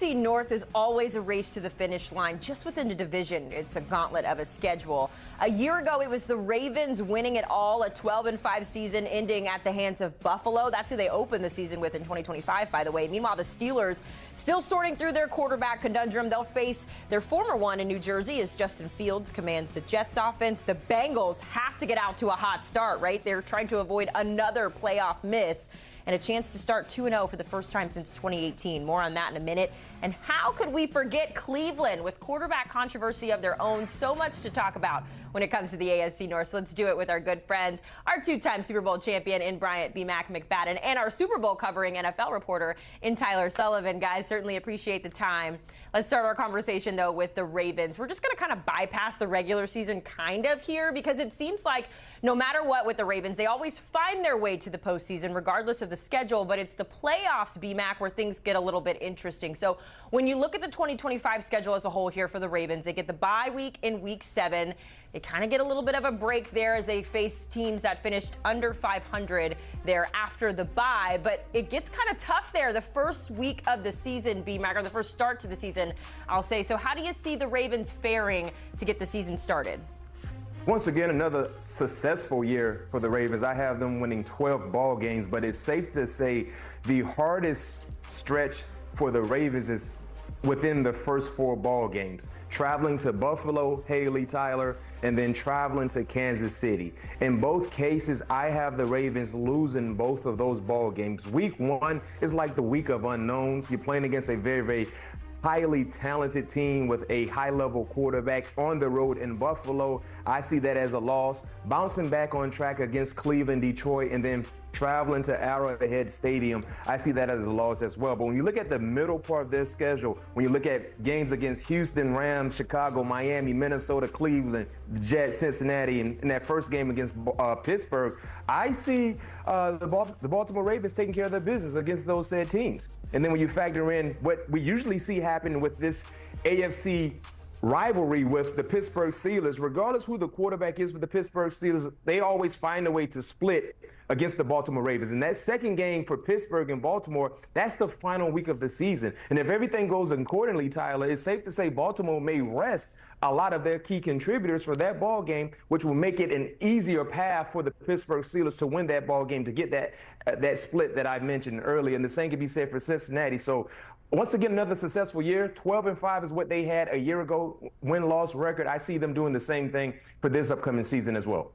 AFC North is always a race to the finish line. Just within the division, it's a gauntlet of a schedule. A year ago, it was the Ravens winning it all, a 12-5 season ending at the hands of Buffalo. That's who they opened the season with in 2025, by the way. Meanwhile, the Steelers still sorting through their quarterback conundrum. They'll face their former one in New Jersey as Justin Fields commands the Jets offense. The Bengals have to get out to a hot start, right? They're trying to avoid another playoff miss and a chance to start 2-0 for the first time since 2018. More on that in a minute. And how could we forget Cleveland with quarterback controversy of their own? So much to talk about when it comes to the AFC North. So let's do it with our good friends, our two-time Super Bowl champion in Bryant B-Mac McFadden, and our Super Bowl covering NFL reporter in Tyler Sullivan. Guys, certainly appreciate the time. Let's start our conversation, though, with the Ravens. We're just going to kind of bypass the regular season kind of here because it seems like no matter what with the Ravens, they always find their way to the postseason regardless of the schedule, but it's the playoffs, B-Mac, where things get a little bit interesting. So when you look at the 2025 schedule as a whole here for the Ravens, they get the bye week in week 7. They kind of get a little bit of a break there as they face teams that finished under 500 there after the bye. But it gets kind of tough there the first week of the season, B-Mac, or the first start to the season, I'll say. So how do you see the Ravens faring to get the season started? Once again, another successful year for the Ravens. I have them winning 12 ball games, but it's safe to say the hardest stretch for the Ravens is within the first 4 ball games. Traveling to Buffalo, Haley, Tyler, and then traveling to Kansas City. In both cases, I have the Ravens losing both of those ball games. Week 1 is like the week of unknowns. You're playing against a very, very highly talented team with a high-level quarterback on the road in Buffalo. I see that as a loss. Bouncing back on track against Cleveland, Detroit, and then traveling to Arrowhead Stadium, I see that as a loss as well. But when you look at the middle part of their schedule, when you look at games against Houston, Rams, Chicago, Miami, Minnesota, Cleveland, the Jets, Cincinnati, and in that first game against Pittsburgh, I see the Baltimore Ravens taking care of their business against those said teams. And then when you factor in what we usually see happen with this AFC rivalry with the Pittsburgh Steelers, regardless who the quarterback is for the Pittsburgh Steelers, they always find a way to split against the Baltimore Ravens. And that second game for Pittsburgh and Baltimore, that's the final week of the season. And if everything goes accordingly, Tyler, it's safe to say Baltimore may rest a lot of their key contributors for that ball game, which will make it an easier path for the Pittsburgh Steelers to win that ball game, to get that split that I mentioned earlier. And the same can be said for Cincinnati. So once again, another successful year. 12-5 is what they had a year ago, win-loss record. I see them doing the same thing for this upcoming season as well.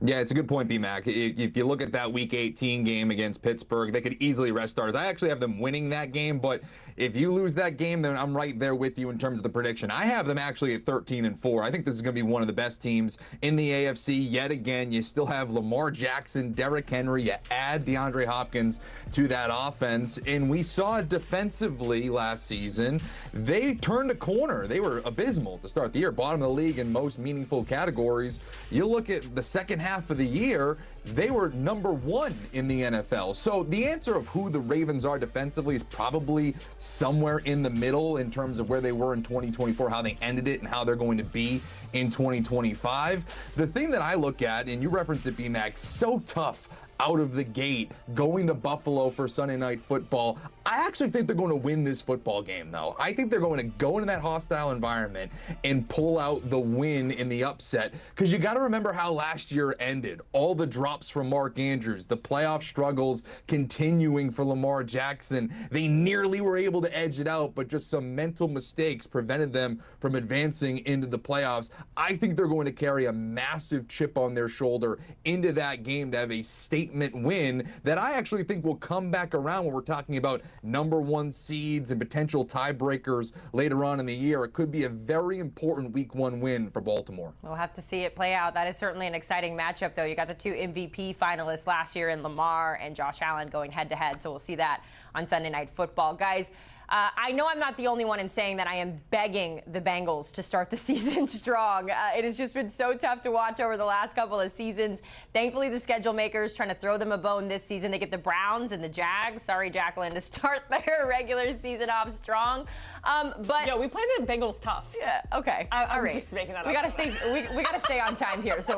Yeah, it's a good point, B-Mac. If you look at that Week 18 game against Pittsburgh, they could easily rest starters. I actually have them winning that game, but if you lose that game, then I'm right there with you in terms of the prediction. I have them actually at 13-4. I think this is going to be one of the best teams in the AFC yet again. You still have Lamar Jackson, Derrick Henry. You add DeAndre Hopkins to that offense, and we saw defensively last season, they turned a corner. They were abysmal to start the year, bottom of the league in most meaningful categories. You look at the second half of the year, they were number 1 in the NFL. So the answer of who the Ravens are defensively is probably somewhere in the middle in terms of where they were in 2024, how they ended it, and how they're going to be in 2025. The thing that I look at, and you referenced it, B-Mac, so tough out of the gate, going to Buffalo for Sunday Night Football. I actually think they're going to win this football game, though. I think they're going to go into that hostile environment and pull out the win in the upset, because you got to remember how last year ended. All the drops from Mark Andrews, the playoff struggles continuing for Lamar Jackson. They nearly were able to edge it out, but just some mental mistakes prevented them from advancing into the playoffs. I think they're going to carry a massive chip on their shoulder into that game to have a statement win that I actually think will come back around when we're talking about number 1 seeds and potential tiebreakers later on in the year. It could be a very important Week 1 win for Baltimore. We'll have to see it play out. That is certainly an exciting matchup, though. You got the 2 MVP finalists last year in Lamar and Josh Allen going head-to-head, so we'll see that on Sunday Night Football. Guys, I know I'm not the only one in saying that I am begging the Bengals to start the season strong. It has just been so tough to watch over the last couple of seasons. Thankfully, the schedule makers trying to throw them a bone this season. They get the Browns and the Jags. Sorry, Jacqueline, to start their regular season off strong. But yeah, we play the Bengals tough. yeah, okay. I All was right. just making that up. We gotta stay. We gotta stay on time here. So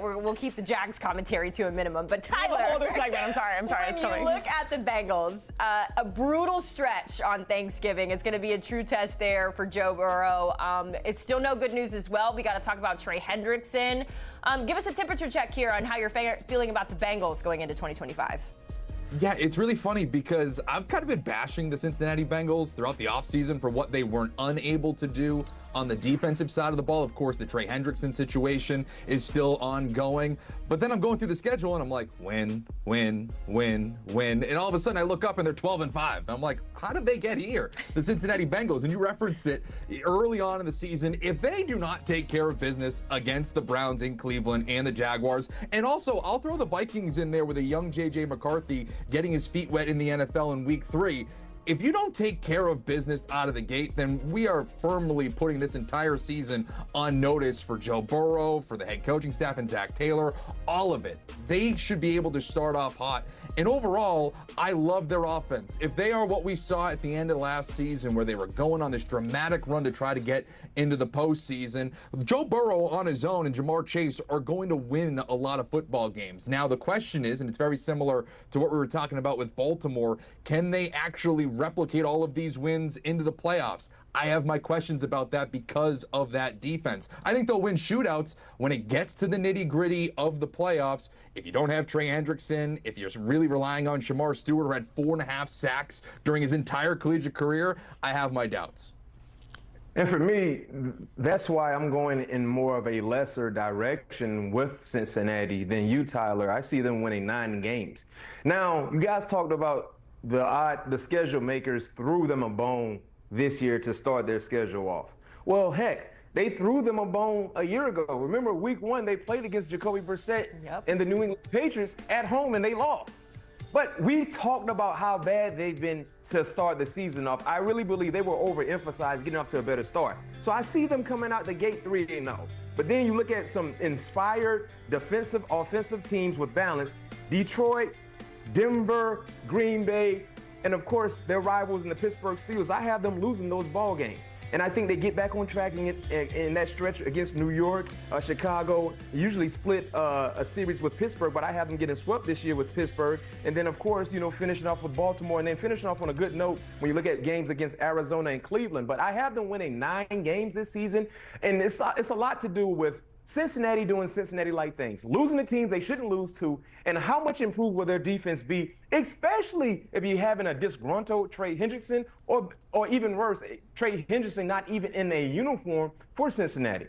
we'll keep the Jags commentary to a minimum. But I have Tyler, a whole other segment. I'm sorry. when It's coming. you look at the Bengals, a brutal stretch on Thanksgiving. It's going to be a true test there for Joe Burrow. It's still no good news as well. We got to talk about Trey Hendrickson. Give us a temperature check here on how you're feeling about the Bengals going into 2025. Yeah, it's really funny because I've kind of been bashing the Cincinnati Bengals throughout the offseason for what they weren't unable to do on the defensive side of the ball. Of course, the Trey Hendrickson situation is still ongoing. But then I'm going through the schedule and I'm like, win. And all of a sudden I look up and they're 12-5. And I'm like, how did they get here? The Cincinnati Bengals. And you referenced it early on in the season. If they do not take care of business against the Browns in Cleveland and the Jaguars, and also I'll throw the Vikings in there with a young J.J. McCarthy getting his feet wet in the NFL in week 3. If you don't take care of business out of the gate, then we are firmly putting this entire season on notice for Joe Burrow, for the head coaching staff and Zach Taylor, all of it. They should be able to start off hot. And overall, I love their offense. If they are what we saw at the end of last season, where they were going on this dramatic run to try to get into the postseason, Joe Burrow on his own and Jamar Chase are going to win a lot of football games. Now, the question is, and it's very similar to what we were talking about with Baltimore, can they actually replicate all of these wins into the playoffs? I have my questions about that because of that defense. I think they'll win shootouts when it gets to the nitty-gritty of the playoffs. If you don't have Trey Hendrickson, if you're really relying on Shamar Stewart, who had 4.5 sacks during his entire collegiate career, I have my doubts. And for me, that's why I'm going in more of a lesser direction with Cincinnati than you, Tyler. I see them winning 9 games. Now, you guys talked about the schedule makers threw them a bone this year to start their schedule off. Well, heck, they threw them a bone a year ago. Remember, week 1, they played against Jacoby Brissett and the New England Patriots at home, and they lost. But we talked about how bad they've been to start the season off. I really believe they were overemphasized getting off to a better start. So I see them coming out the gate 3-0. But then you look at some inspired defensive, offensive teams with balance. Detroit, Denver, Green Bay, and of course, their rivals in the Pittsburgh Steelers. I have them losing those ball games. And I think they get back on track in that stretch against New York, Chicago, usually split a series with Pittsburgh, but I have them getting swept this year with Pittsburgh. And then, of course, finishing off with Baltimore and then finishing off on a good note when you look at games against Arizona and Cleveland. But I have them winning 9 games this season, and it's a lot to do with Cincinnati doing Cincinnati-like things, losing the teams they shouldn't lose to, and how much improved will their defense be, especially if you're having a disgruntled Trey Hendrickson, or even worse, Trey Hendrickson not even in a uniform for Cincinnati.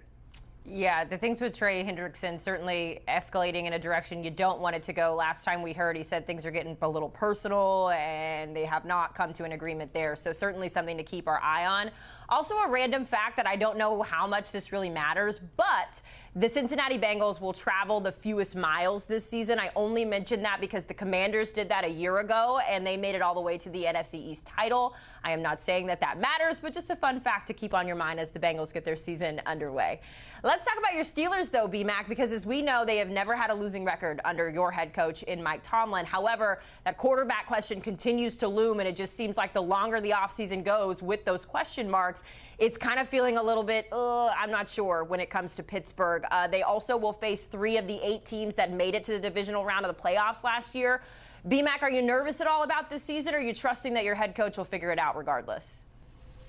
Yeah, the things with Trey Hendrickson certainly escalating in a direction you don't want it to go. Last time we heard, he said things are getting a little personal, and they have not come to an agreement there. So certainly something to keep our eye on. Also, a random fact that I don't know how much this really matters, but the Cincinnati Bengals will travel the fewest miles this season. I only mention that because the Commanders did that a year ago, and they made it all the way to the NFC East title. I am not saying that matters, but just a fun fact to keep on your mind as the Bengals get their season underway. Let's talk about your Steelers, though, B-Mac, because as we know, they have never had a losing record under your head coach in Mike Tomlin. However, that quarterback question continues to loom, and it just seems like the longer the offseason goes with those question marks, it's kind of feeling a little bit, I'm not sure when it comes to Pittsburgh. They also will face 3 of the 8 teams that made it to the divisional round of the playoffs last year. B-Mac, are you nervous at all about this season, or are you trusting that your head coach will figure it out regardless?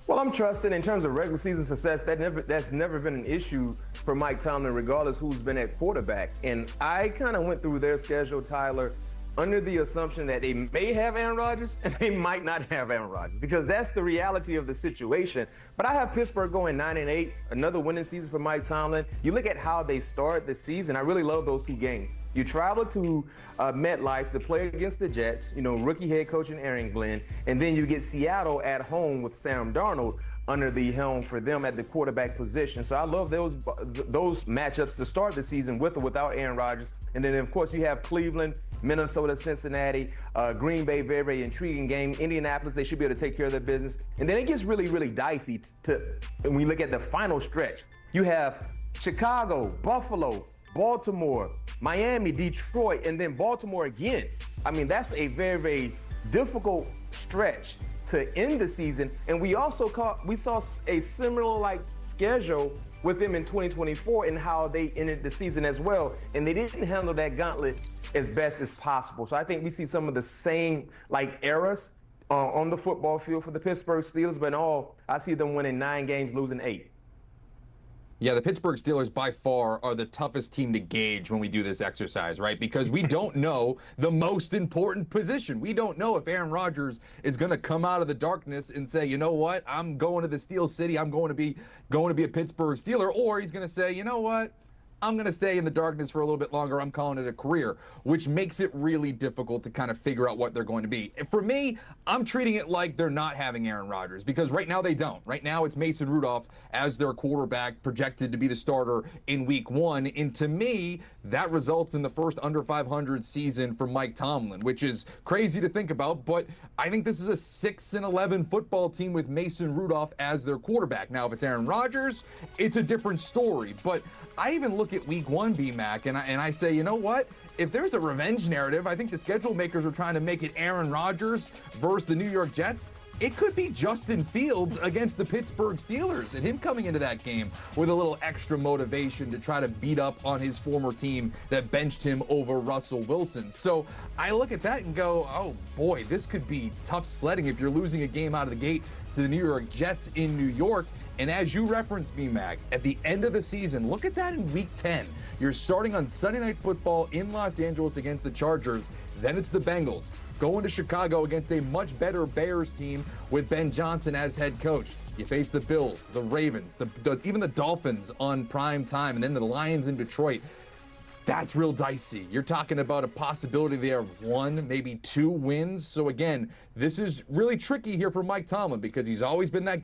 Well, I'm trusting in terms of regular season success. That's never been an issue for Mike Tomlin, regardless who's been at quarterback. And I kind of went through their schedule, Tyler, under the assumption that they may have Aaron Rodgers and they might not have Aaron Rodgers, because that's the reality of the situation. But I have Pittsburgh going 9-8, another winning season for Mike Tomlin. You look at how they start the season. I really love those 2 games. You travel to MetLife to play against the Jets, rookie head coach Aaron Glenn, and then you get Seattle at home with Sam Darnold under the helm for them at the quarterback position. So I love those matchups to start the season with or without Aaron Rodgers. And then, of course, you have Cleveland, Minnesota, Cincinnati, Green Bay, very, very intriguing game. Indianapolis, they should be able to take care of their business. And then it gets really, really dicey when we look at the final stretch. You have Chicago, Buffalo, Baltimore, Miami, Detroit, and then Baltimore again. I mean, that's a very, very difficult stretch to end the season. And we also saw a similar like schedule with them in 2024 and how they ended the season as well. And they didn't handle that gauntlet as best as possible. So I think we see some of the same like errors on the football field for the Pittsburgh Steelers, but in all, I see them winning 9 games, losing 8. Yeah, the Pittsburgh Steelers by far are the toughest team to gauge when we do this exercise, right? Because we don't know the most important position. We don't know if Aaron Rodgers is going to come out of the darkness and say, you know what, I'm going to the Steel City. I'm going to be a Pittsburgh Steeler, or he's going to say, you know what, I'm going to stay in the darkness for a little bit longer. I'm calling it a career, which makes it really difficult to kind of figure out what they're going to be. For me, I'm treating it like they're not having Aaron Rodgers because right now they don't. Right now it's Mason Rudolph as their quarterback projected to be the starter in week 1. And to me, that results in the first under 500 season for Mike Tomlin, which is crazy to think about. But I think this is a 6-11 football team with Mason Rudolph as their quarterback. Now, if it's Aaron Rodgers, it's a different story. But I even look at week 1, B-Mac, and I say, you know what? If there's a revenge narrative, I think the schedule makers are trying to make it Aaron Rodgers versus the New York Jets. It could be Justin Fields against the Pittsburgh Steelers and him coming into that game with a little extra motivation to try to beat up on his former team that benched him over Russell Wilson. So I look at that and go, oh boy, this could be tough sledding if you're losing a game out of the gate to the New York Jets in New York. And as you referenced me, Mac, at the end of the season, look at that in week 10. You're starting on Sunday Night Football in Los Angeles against the Chargers. Then it's the Bengals. Going to Chicago against a much better Bears team with Ben Johnson as head coach. You face the Bills, the Ravens, even the Dolphins on prime time, and then the Lions in Detroit. That's real dicey. You're talking about a possibility there of 1, maybe 2 wins. So again, this is really tricky here for Mike Tomlin because he's always been that